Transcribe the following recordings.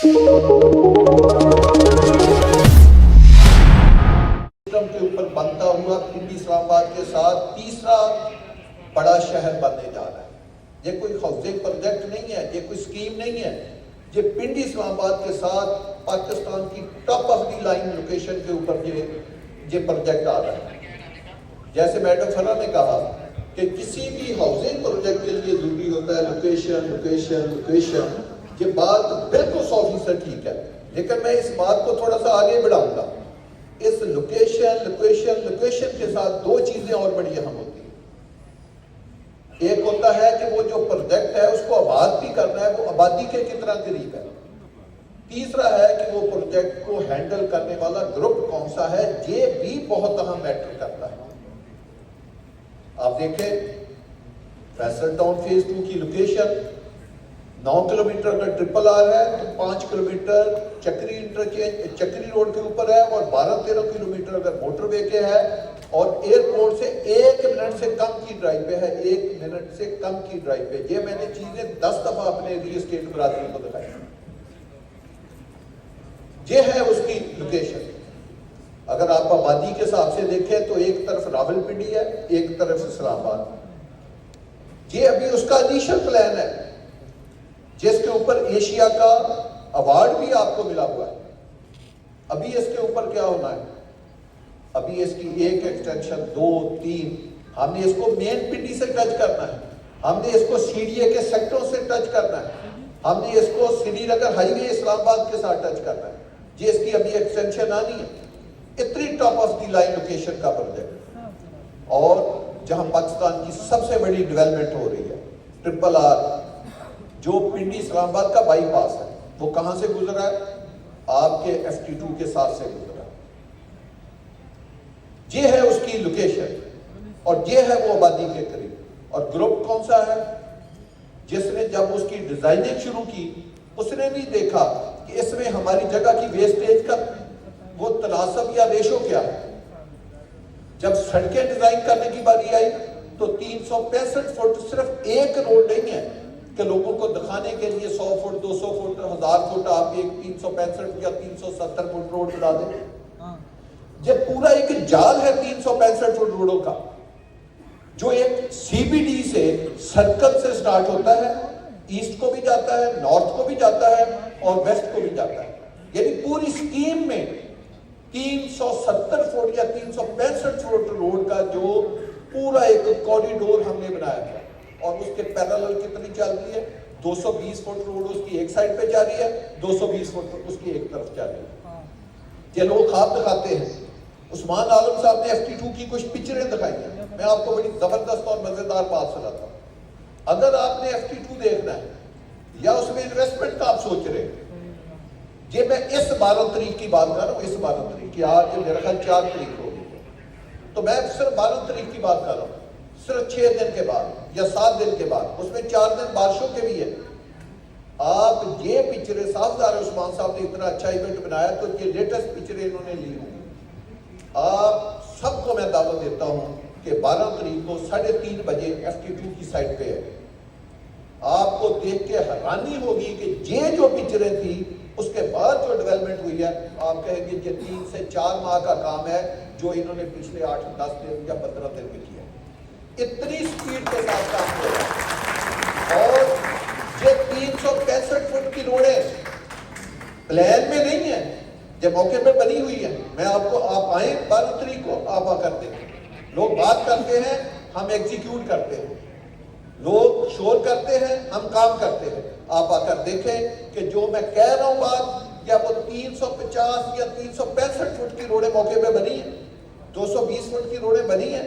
کے اوپر بنتا ہوا پنڈی اسلام آباد کے ساتھ تیسرا بڑا شہر بننے جا رہا ہے۔ یہ کوئی ہاؤسنگ پروجیکٹ نہیں ہے، یہ کوئی سکیم نہیں ہے، یہ پنڈی اسلام آباد کے ساتھ پاکستان کی top of the line location کے اوپر یہ پروجیکٹ آ رہا ہے۔ جیسے میڈم فرا نے کہا کہ کسی بھی ہاؤسنگ پروجیکٹ کے لیے ضروری ہوتا ہے لوکیشن لوکیشن لوکیشن، یہ بات بالکل 100% ٹھیک ہے، لیکن میں اس بات کو تھوڑا سا آگے بڑھاؤں گا۔ اس لوکیشن لوکیشن لوکیشن کے ساتھ دو چیزیں اور بڑی اہم ہوتی ہیں۔ ایک ہوتا ہے کہ وہ جو پروجیکٹ ہے اس کو آباد بھی کرنا ہے، وہ آبادی کے کتنا قریب ہے۔ تیسرا ہے کہ وہ پروجیکٹ کو ہینڈل کرنے والا گروپ کون سا ہے، یہ بھی بہت اہم میٹر کرتا ہے۔ آپ دیکھیں فیصل ٹاؤن فیز 2 کی لوکیشن 9 کلومیٹر اگر ٹرپل آر ہے تو 5 کلومیٹر چکری روڈ کے اوپر ہے، اور 12-13 کلومیٹر اگر موٹر وے کے ہے، اور ایئرپورٹ سے 1 منٹ سے کم کی ڈرائیو پہ ہے، 1 منٹ سے کم کی ڈرائیو پہ۔ یہ میں نے چیزیں 10 دفعہ اپنے ریل اسٹیٹ برادری کو دکھائی۔ یہ ہے اس کی لوکیشن۔ اگر آپ آبادی کے حساب سے دیکھیں تو ایک طرف راولپنڈی ہے، ایک طرف اسلام آباد۔ یہ ابھی اس کا انیشل پلان ہے جس کے اوپر ایشیا کا ایوارڈ بھی آپ کو ملا ہوا ہے۔ ابھی اس کے اوپر کیا ہونا ہے؟ ابھی اس کی 1 ایکسٹینشن 2 3 ہم نے اس کو مین پنڈی سے ٹچ کرنا ہے، ہم نے اس کو سی ڈی اے کے سیکٹروں سے ٹچ کرنا ہے، ہم نے اس کو سری نگر ہائی وے اسلام آباد کے ساتھ ٹچ کرنا ہے۔ یہ اس کی ابھی ایکسٹینشن آنی ہے۔ اتنی top of the line location کا پروجیکٹ، اور جہاں پاکستان کی سب سے بڑی ڈیولپمنٹ ہو رہی ہے ٹرپل آر، جو پنڈی اسلام آباد کا بائی پاس ہے، وہ کہاں سے گزرا ہے؟ آپ کے FT2 کے ساتھ سے گزرا ہے۔ یہ ہے اس کی لوکیشن، اور یہ ہے وہ آبادی کے قریب۔ اور گروپ کون سا ہے؟ جس نے جب اس کی ڈیزائننگ شروع کی اس نے بھی دیکھا کہ اس میں ہماری جگہ کی ویسٹیج کا وہ تناسب یا ریشو کیا ہے۔ جب سڑکیں ڈیزائن کرنے کی باری آئی تو 365 فٹ صرف ایک روڈ نہیں ہے کہ لوگوں کو دکھانے کے لیے 100 فٹ 200 فٹ 1000 فٹ آپ ایک 365 یا 370 فٹ روڈ بنا دیں۔ یہ پورا ایک جال ہے 365 فٹ روڈوں کا، جو ایک CBD سے سرکل سے سٹارٹ ہوتا ہے، ایسٹ کو بھی جاتا ہے، نارتھ کو بھی جاتا ہے، اور ویسٹ کو بھی جاتا ہے۔ یعنی پوری سکیم میں 370 فٹ یا 365 فٹ روڈ کا جو پورا ایک کوریڈور ہم نے بنایا ہے، اور اس کے پیرالل کتنی چل رہی ہے؟ 220 فٹ روڈ اس کی ایک سائڈ پہ جا رہی ہے، 220 فٹ اس کی ایک طرف جا رہی ہے۔ یہ لوگ خواب دکھاتے ہیں۔ عثمان عالم صاحب نے FT2 کی کچھ پکچریں دکھائی ہیں، میں آپ کو بڑی زبردست اور مزیدار بات سناتا ہوں۔ اگر آپ نے FT2 دیکھنا ہے یا اس میں انویسٹمنٹ کا آپ سوچ رہے ہیں، یہ میں اس 12 تاریخ کی بات کر رہا ہوں، اس 12 تاریخ کی، آج میرا خیال 4 تاریخ ہوگی، تو میں صرف 12 تاریخ کی بات کر رہا ہوں، صرف 6 دن کے بعد یا 7 دن کے بعد، اس میں 4 دن بارشوں کے بھی ہیں۔ آپ یہ پکچریں صاف ظاہر ہے عثمان صاحب نے اتنا اچھا ایونٹ بنایا تو یہ لیٹسٹ پکچریں انہوں نے لی ہوں۔ آپ سب کو میں دعوت دیتا ہوں کہ 12 تاریخ کو 3:30 بجے FT2 کی سائٹ پہ ہے۔ آپ کو دیکھ کے حیرانی ہوگی کہ یہ جو پکچریں تھی اس کے بعد جو ڈیولپمنٹ ہوئی ہے، آپ کہیں گے یہ 3 سے 4 ماہ کا کام ہے جو انہوں نے پچھلے 8-10 دن یا 15 دن میں کیا۔ اتنی سپیڈ کے ساتھ کام کیا، اور یہ 365 فٹ کی روڈیں پلان میں نہیں ہیں، یہ موقع پہ بنی ہوئی ہے۔ میں آپ آئیں 12 تاریخ کو آپ آ کر دیکھیں۔ لوگ بات کرتے ہیں، ہم ایگزیکیوٹ کرتے ہیں، لوگ شور کرتے ہیں، ہم کام کرتے ہیں۔ آپ آ کر دیکھیں کہ جو میں کہہ رہا ہوں بات، کیا وہ 350 یا 365 فٹ کی روڈیں موقع پہ بنی ہیں؟ 220 فٹ کی روڈیں بنی ہیں؟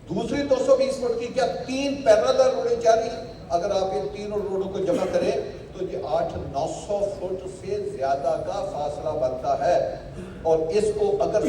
دوسری 220 فٹ کی کیا 3 پیرالل روڈیں جاری ہیں؟ اگر آپ ان تینوں روڈوں کو جمع کریں تو یہ 800-900 فٹ سے زیادہ کا فاصلہ بنتا ہے، اور اس کو اگر